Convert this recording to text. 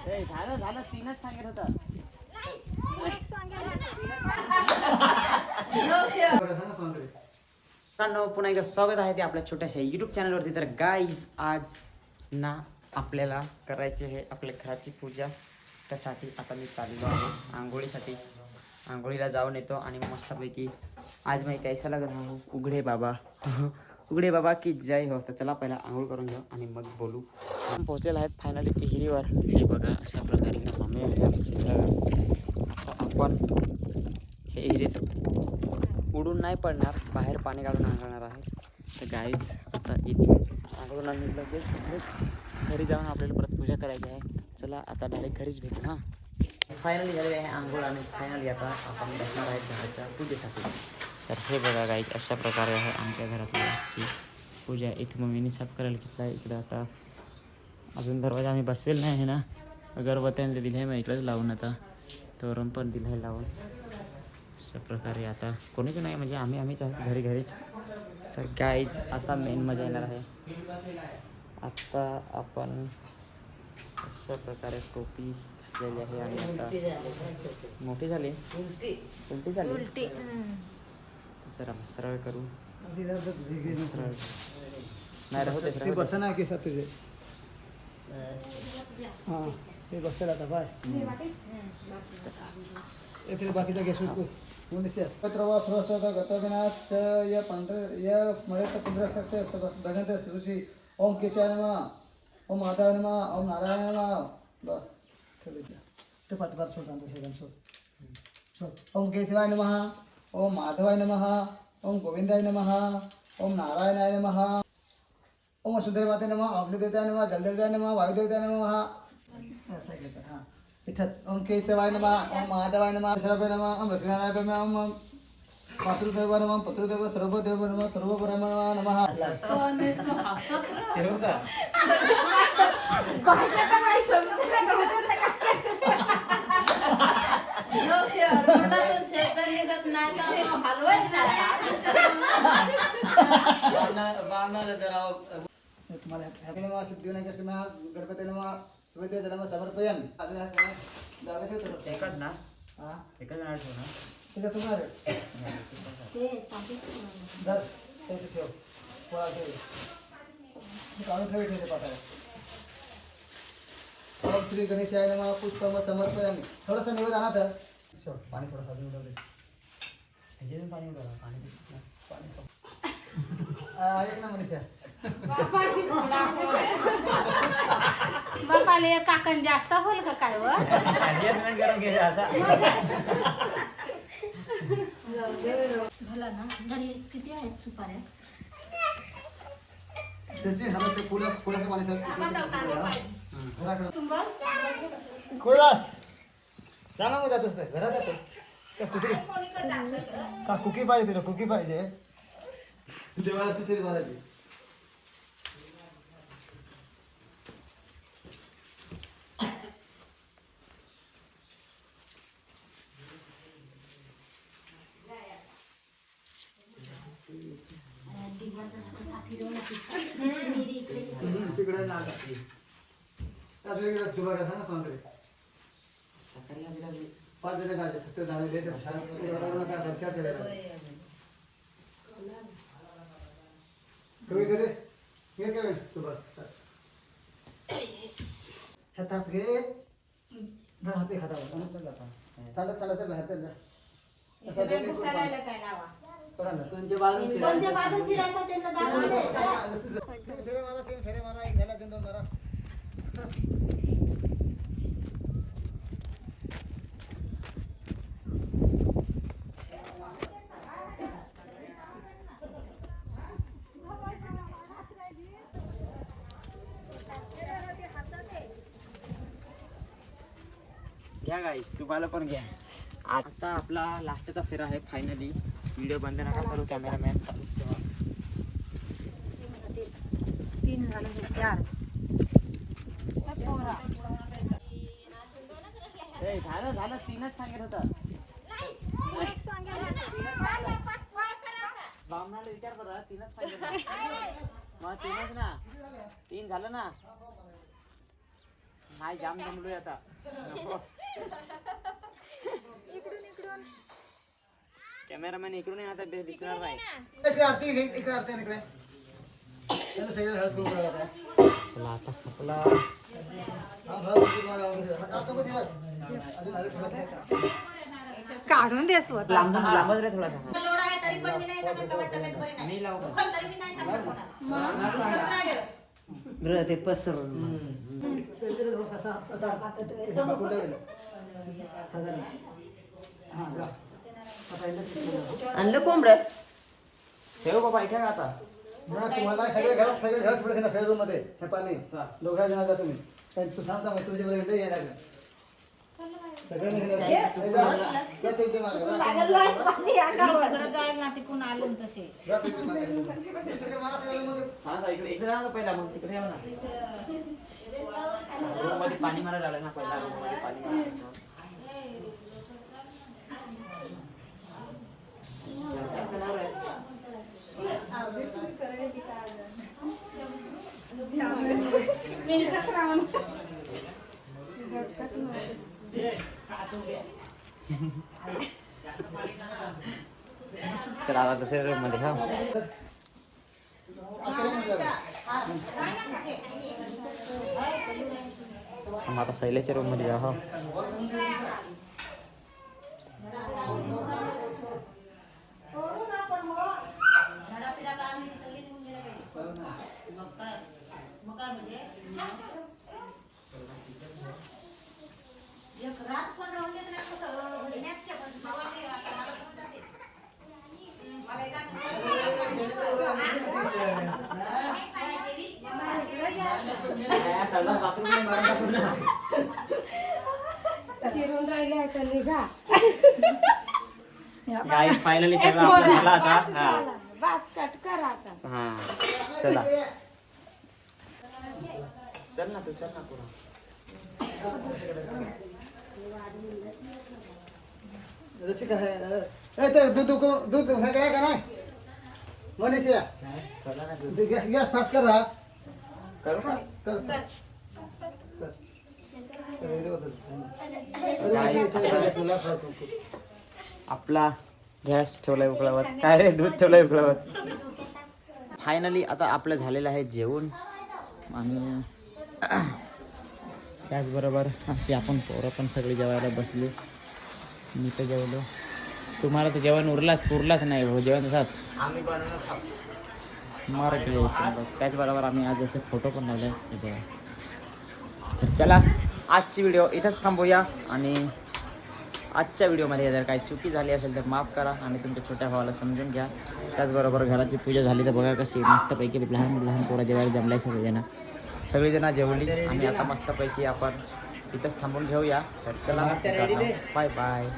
झालं झालं तीनच सांगत होता. पुन्हा एकदा स्वागत आहे ते आपल्या छोट्याशा युट्यूब चॅनलवरती. तर गाईज आज ना आपल्याला करायचे आहे आपल्या घराची पूजा. त्यासाठी आता मी चाललो आहे आंघोळीसाठी. आंघोळीला जाऊन येतो आणि मस्तपैकी आज मी कैसा लागत हो उघडे बाबा उघडे बाबा की जय हो. तर चला पहिला आंघोळ करून घेऊ आणि मग बोलू. आपण पोहोचलेलो आहेत फायनली विहिरीवर. हे बघा अशा प्रकारे आम्ही आता आपण हे विहिरीत उडून नाही पडणार, बाहेर पाणी काढून आंघोळणार आहे. तर गाईज आता इथून आंघोळून आणलं घरी जाऊन आपल्याला परत पूजा करायची आहे. चला आता डायरेक्ट घरीच भेटू. हां फायनली झालेली आहे आंघोळ आणि फायनली आता आपण बसणार आहे घराच्या पूजेसाठी. तर हे बघा गाईज अशा प्रकारे आहे आमच्या घरातली पूजा. इथे मम्मीने साफ करायला घेतला आहे. इकडं आता अजून दरवाजा आम्ही बसवेल नाही आहे ना. अगरबत्त्याने दिली आहे मग इकडेच लावून आता तोरण पण दिलं आहे लावून. अशा प्रकारे आता कोणीच नाही म्हणजे आम्हीच आहोत घरीच. तर गाईज आता मेन मजा येणार आहे. आत्ता आपण अशा प्रकारे टोपी घातलेली आहे आणि आता मोठी झाली उलटी झाली. सरळ करू नाही राहू दे बस ना की तुझे हां ते बसेल आता बाय येथे बाकीचा गॅस पत्रवा सरस्वत गतविनाश य पंढर य स्मरेत पुंडरक्षस्य भगवंत ऋषी ओम केशवाय नमः ओम माधवाय नमः ओम नारायण नमः. बस ते पाच बार सोड सांगतो हे सोड. ओम केशवाय नमः ओम माधवाय नमः ओम गोविंदाय नमः ओम नारायणाय नमः ओम सुंदरमाते नमः अग्निदेवताय नमः जलदेवताय नमः वायुदेवताय नमः. असं घेतात हां इथंच. ओम केशवाय नमः ओम माधवाय नमः शरभे नमः ओम लक्ष्मीनारायण नमः ओम मातृदेव नमः पतृदेव सर्वदेव नमः सर्वब्रह्म नमः. तुम्हाला हॅपी नमः सिद्धिविनायक नमः गणपती नमः सुभेद्र नमः समर्पयन. एकच ना हां एकच नाव ठेव ना. तिथं तुम्हाला धर ते ठेव पोळा ठेव काढून ठेवते पाठाला. ओम श्री गणेशाय नमः पुष्पम समर्पयामि. थोडासा निवेदन आणा तर शेवट पाणी थोडासा उडवले ह्याच्यातून पाणी उडवलं पाणी एक ना मनीषा बापाले काकण जास्त होईल का काय व ॲडजस्टमेंट करून घ्यायचं असा. झाला ना घरी किती आहेत सुपाऱ्या. त्याची झालं ते फुलाचं पाणी सर कुळदास जाणं मग जातोस ते घरात जातोस का कुत्री का कुकी पाहिजे तुला कुकी पाहिजे देवाला तिथे बालाजी. तिकडे ना पाच जण गाजे फक्त झाले हातात घे धर हाते खाता चालत चालत बाहेर जा. फेरे मारा 3 फेरे मारा 1 झाला 2 मारा. घ्या गाईस तुम्हाला पण घ्या. आता आपला लास्टचा फेरा आहे फायनली. व्हिडिओ बंद नका करू कॅमेरामॅन. 3 झाले 4 झालं तीनच सांगत होता. बामणाला विचार बरं तीनच सांगत मग तीनच ना 3 झालं ना. हाय जाम जमलोय आता कॅमेरामॅन इकडून आहे आता दिसणार नाही. इकडे आरती घे, इकडे आरती आहे, इकडे त्याला सगळं हळद कुंकू लावत आहे. चला आता आपला हा, हळद कुंकू लावत आहे. आता कुठे दिवस? अजून हळद कुंकू आहे का? काढून दे स्वतः लांबच रे थोडासा लोड आहे तरी पण मी नाही सांगत का माझी तब्येत बरी नाही. नाही लावू दुखलं तरी मी नाही सांगत कोणाला. दुसरं काय गरज? ते पसरून इकडे थोडंसं असं बाकून लावेल. हा, जा. आता इकडे आणलं कोंबडं ठेव बाबा इथे का आता मुळात तुम्हाला सगळे घर सोडत ना सगळ्या रूम मध्ये हे पाणी दोघा जण जा तुम्ही तू सांगता मग तुझ्या मध्ये यायला लागेल सगळ्यांनी तिकडं जाईल ना तिकडून आलो ना तसे हा इकडे इकडे जा ना पहिला मग तिकडे येऊ ना रूम मध्ये पाणी मारायला लागलं ना पहिला रूम मध्ये पाणी मारायला चला आता दुसऱ्या रूम मध्ये हा मग आता शैलेच्या रूम मध्ये जा हो एक रात पण राहून देत नाही कुठं. घेण्याच्या पण भावाने आता मला पण जाते. मला एका शिरून राहिले आता निघा गाईस फायनली सगळं आपलं झालं आता हा बात कट कर आता हा चला चल ना तू चल ना पुढं रसिका आहे ते दूध हे काय का नाही मनीषा चला ना तू गॅस फास्ट कर हा करू का कर आपला गॅस ठेवलाय उकळावत काय रे दूध ठेवलंय उकळावत फायनली आता आपलं झालेलं आहे जेवण आणि त्याचबरोबर अशी आपण पोरं पण सगळी जेवायला बसली मी तर जेवलो तुम्हाला तर जेवण पुरलाच नाही हो जेवण तसाच आम्ही बनवून त्याचबरोबर आम्ही आज असे फोटो पण लावले त्याच्यावर तर चला आजची व्हिडिओ इथंच थांबूया आणि आजच्या व्हिडिओमध्ये जर काही चुकी झाली असेल तर माफ करा आणि तुमच्या छोट्या भावाला समजून घ्या त्याचबरोबर घराची पूजा झाली तर बघा कशी मस्तपैकी लहान लहान पोरं जेवायला जमलाय सगळेजण जेवली आणि आता मस्तपैकी आपण इथंच थांबून घेऊया तर चला बाय बाय